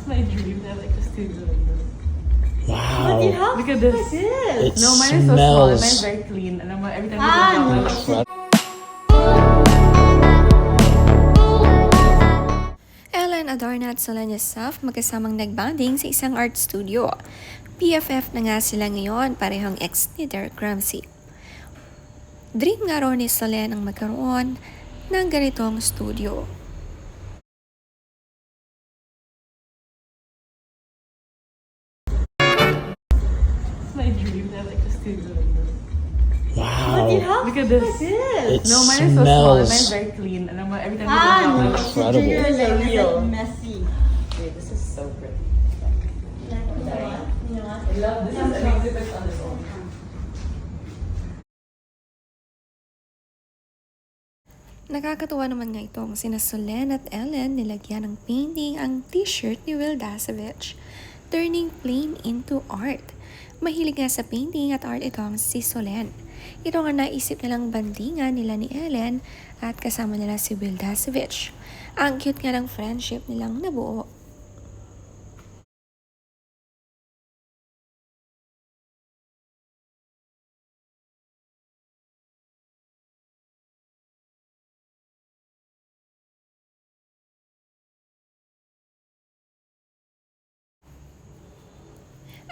my dream to have like a studio like this. Wow. Look at this. It No, mine is so small. smells. Mine's very clean. Alam mo, every time you go down, incredible. Ellen Adorna at Solen Yusuf magkasamang nagbanding sa isang art studio. BFF na nga sila ngayon, parehong ex ni Derek Ramsey. Dream nga raw ni Solen ang magkaroon ng ganitong studio. it's my dream to have like a studio like this. Wow. Look at this. It No, mine is so small. smells. Mine's very clean. Alam mo, every time you go down, incredible. It's so real. Messy. Wait, this is so pretty. I love this. Is an exhibit on its own. Nakakatuwa naman nga itong sina Solen at Ellen nilagyan ng painting ang t-shirt ni Will Dasovich, turning plain into art. Mahilig nga sa painting at art itong si Solen. Ito nga naisip nilang bandingan nila ni Ellen at kasama nila si Will Dasovich. Ang cute nga ng friendship nilang nabuo.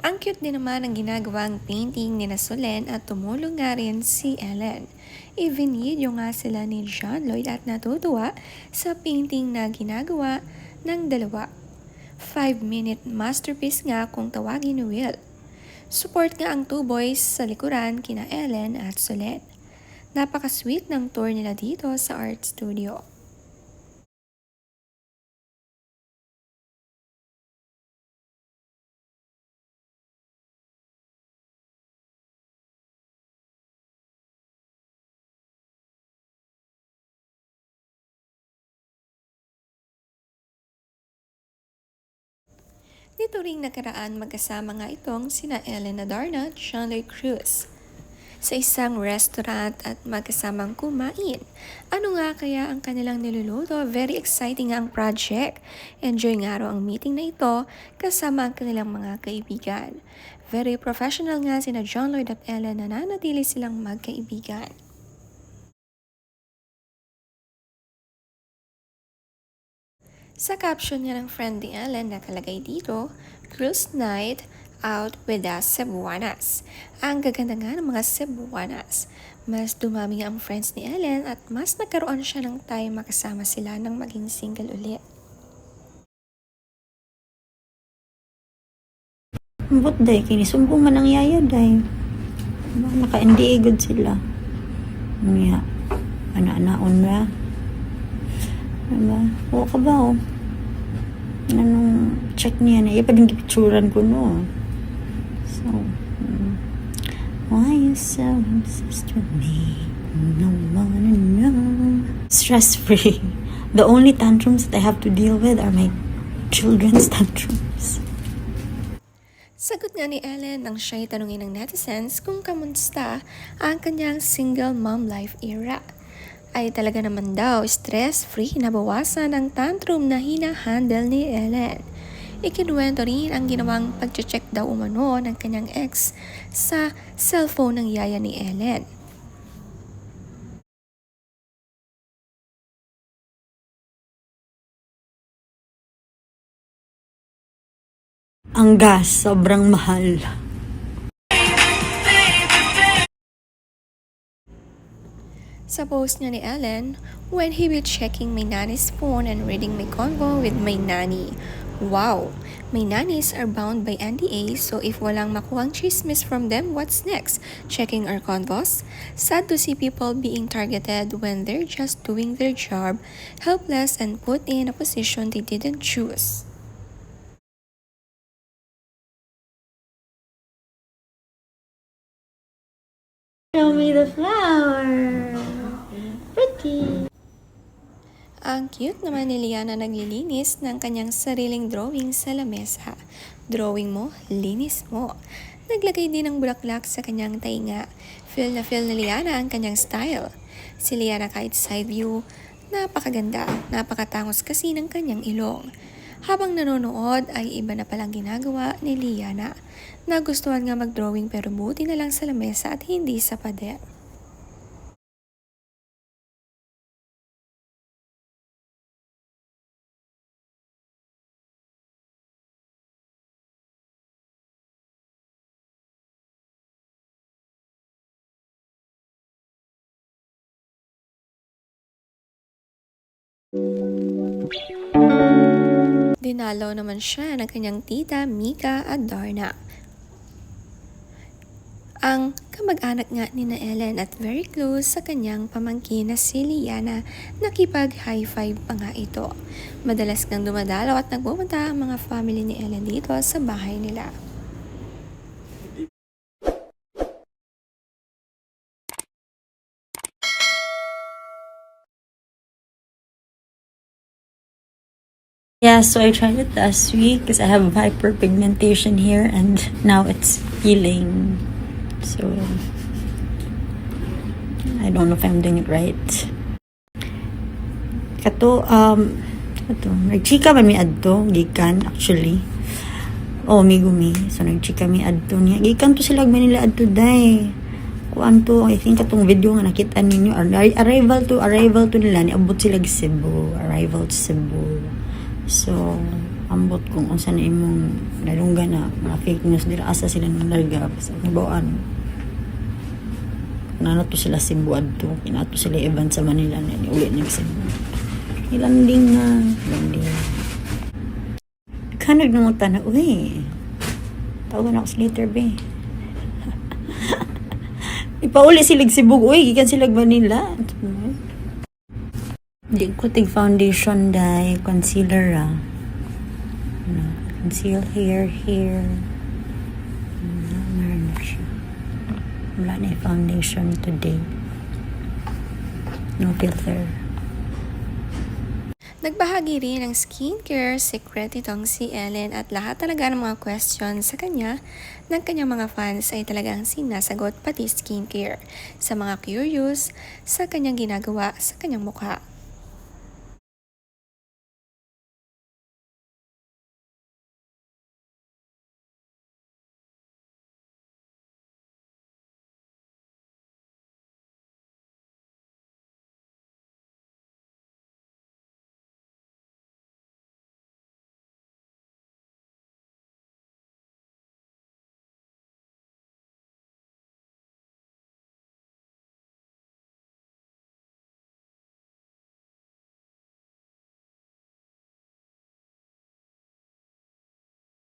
Ang cute din naman ang ginagawang painting ni Solen at tumulong nga rin si Ellen. I-video nga sila ni John Lloyd at natutuwa sa painting na ginagawa ng dalawa. 5-minute masterpiece nga kung tawagin ni Will. Support nga ang two boys sa likuran kina Ellen at Solen. Napaka-sweet ng tour nila dito sa art studio. Dito ring nakaraan magkasama nga itong sina Ellen Adarna at John Lloyd Cruz sa isang restaurant at magkasamang kumain. Ano nga kaya ang kanilang niluluto? Very exciting nga ang project. Enjoy nga raw ang meeting na ito kasama ang kanilang mga kaibigan. Very professional nga sina John Lloyd at Ellen na nanatili silang magkaibigan. Sa caption niya ng friend ni Ellen nakalagay dito, Cruise Night Out with the Cebuanas. Ang gaganda nga ng mga Cebuanas. Mas dumami nga ang friends ni Ellen at mas nagkaroon siya ng time makasama sila nang maging single ulit. Ambot day, kinisumbong man ang yaya day. Naka-endiigod sila. Niya, ana-anaon na. Diba? Oo ka ba, oh? Anong check niya na? Iya pa din gipicturan ko, no? So, why you so obsessed with me? No one know. Stress-free. The only tantrums that I have to deal with are my children's tantrums. Sagot nga ni Ellen nang siya'y tanungin ng netizens kung kamusta ang kanyang single mom life era. Ay talaga naman daw stress-free nabawasan ang tantrum na hinahandle ni Ellen. Ikinuwento rin ang ginawang pag-check daw umano ng kanyang ex sa cellphone ng yaya ni Ellen. Ang gas, sobrang mahal. Sa post niya ni Ellen, when he be checking my nanny's phone and reading my convo with my nanny. Wow! My nannies are bound by NDA, so if walang makuhang chismis from them, what's next? Checking our convos? Sad to see people being targeted when they're just doing their job, helpless and put in a position they didn't choose. Show me the flower. Pretty. Ang cute naman ni Liana naglilinis ng kanyang sariling drawing sa lamesa. Drawing mo, linis mo. Naglagay din ng bulaklak sa kanyang tainga. Feel na feel ni Liana ang kanyang style. Si Liana kahit side view, napakaganda, napakatangos kasi ng kanyang ilong. Habang nanonood ay iba na palang ginagawa ni Liana. Nagustuhan nga mag-drawing pero buti na lang sa lamesa at hindi sa pader. Dinalaw naman siya ng kanyang tita Mika at Darna. Ang kamag-anak nga ni na Ellen at very close sa kanyang pamangkin na si Liana, nakipag-high five pa nga ito. Madalas kang dumadalaw at nagpupunta ang mga family ni Ellen dito sa bahay nila. Yeah, so I tried it last week because I have hyperpigmentation here and now it's healing. So I don't know if I'm doing it right. Kato, nagchika man mi adto, gikan actually. Oh, migumi. So nagchika mi adto niya. Gikan to sila Manila adto day. Kuan to, I think katong video nga nakita ninyo, arrival to nila, niabot sila Cebu, arrival to Cebu. So, ambot kung unsa na imong nalungga na mga fake news dira asa sila nang larga sa bawaan. Nanato sila Cebu adto, kinato sila event sa Manila na uli ni Cebu. Ilanding. Kanag nang utana, uy. Tawagan ako sa later be. Ipauli sila Cebu, uy, gikan sila Manila. Di ko tig foundation dai concealer conceal here meron na siya. Wala na yung foundation today, no filter. Nagbahagi rin ng skincare secret itong si Ellen at lahat talaga ng mga questions sa kanya ng kanyang mga fans ay talagang sinasagot pati skincare sa mga curious sa kanyang ginagawa sa kanyang mukha.